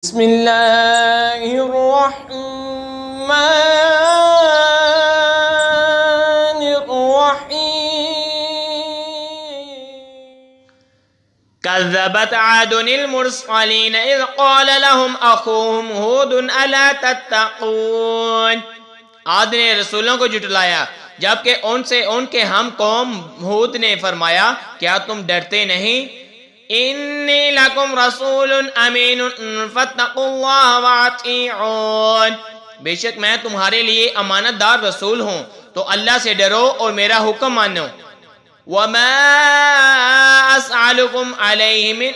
بسم اللہ الرحمن الرحیم كذبت عاد المرسلين إذ قال لهم أخوهم هود ألا تتقون۔ عاد نے رسولوں کو جھٹلایا جبکہ ان سے ان کے ہم قوم ہود نے فرمایا کیا تم ڈرتے نہیں؟ انی لکم رسول امین فاتقوا اللہ واطیعون، بے شک میں تمہارے لیے امانت دار رسول ہوں تو اللہ سے ڈرو اور میرا حکم مانو۔ وما اسألکم علیہ من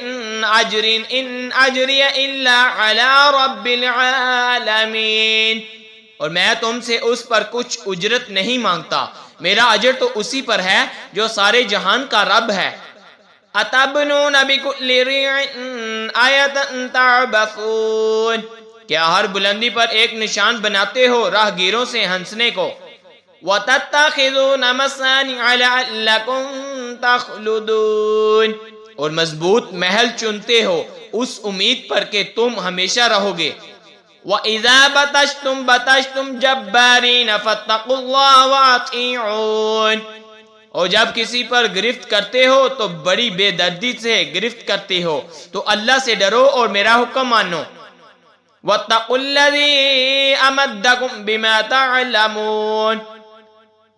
اجر ان اجری الا علی رب العالمین، اور میں تم سے اس پر کچھ اجرت نہیں مانگتا، میرا اجر تو اسی پر ہے جو سارے جہان کا رب ہے۔ اتبنون بکل ریع آیۃ تعبثون، کیا ہر بلندی پر ایک نشان بناتے ہو راہ گیروں سے ہنسنے کو؟ وتتخذون مصانع لعلکم تخلدون، اور مضبوط محل چنتے ہو اس امید پر کہ تم ہمیشہ رہو گے۔ وَإِذَا بَطَشْتُمْ بَطَشْتُمْ جَبَّارِينَ فَاتَّقُوا اللَّهَ وَأَطِيعُونِ، اور جب کسی پر گرفت کرتے ہو تو بڑی بے دردی سے گرفت کرتے ہو تو اللہ سے ڈرو اور میرا حکم مانو۔ وَاتَّقُوا الَّذِي أَمَدَّكُمْ بِمَا تَعْلَمُونَ،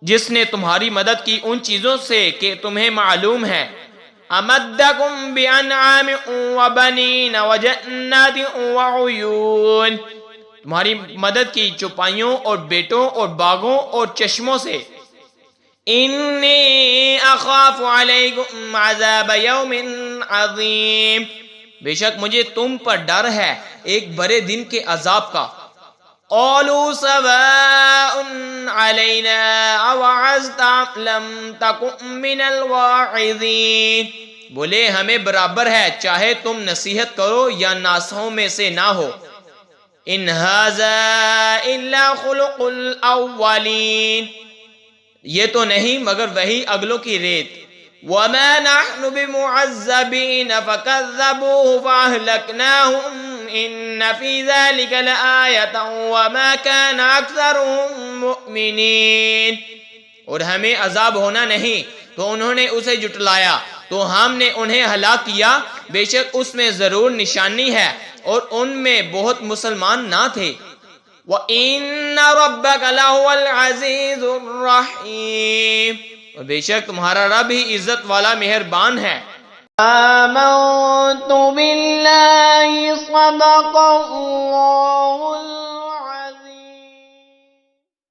جس نے تمہاری مدد کی ان چیزوں سے کہ تمہیں معلوم ہے۔ أَمَدَّكُمْ بِأَنْعَامٍ وَبَنِينَ وَجَنَّاتٍ وَعُيُونٍ، تمہاری مدد کی چوپائیوں اور بیٹوں اور باغوں اور چشموں سے۔ انی اخاف علیکم عذاب یوم عظیم، بے شک مجھے تم پر ڈر ہے ایک بڑے دن کے عذاب کا۔ قالوا سواء علینا اوعظت ام لم تکن من الواعظین، بولے ہمیں برابر ہے چاہے تم نصیحت کرو یا ناصحوں میں سے نہ ہو۔ ان ھذا الا خلق الاولین، یہ تو نہیں مگر وہی اگلوں کی ریت۔ وَمَا نَحْنُ بِمُعَذَّبِينَ فَكَذَّبُوهُ فَأَهْلَكْنَاهُمْ إِنَّ فِي ذَلِكَ لَآيَةً وَمَا كَانَ أَكْثَرُهُم مُؤْمِنِينَ، اور ہمیں عذاب ہونا نہیں تو انہوں نے اسے جھٹلایا تو ہم نے انہیں ہلاک کیا، بے شک اس میں ضرور نشانی ہے اور ان میں بہت مسلمان نہ تھے۔ وَإِنَّ رَبَّكَ لَهُوَ الْعَزِيزُ الرَّحِيمُ، اور بے شک تمہارا رب ہی عزت والا مہربان ہے۔ آمنت باللہ صدق اللہ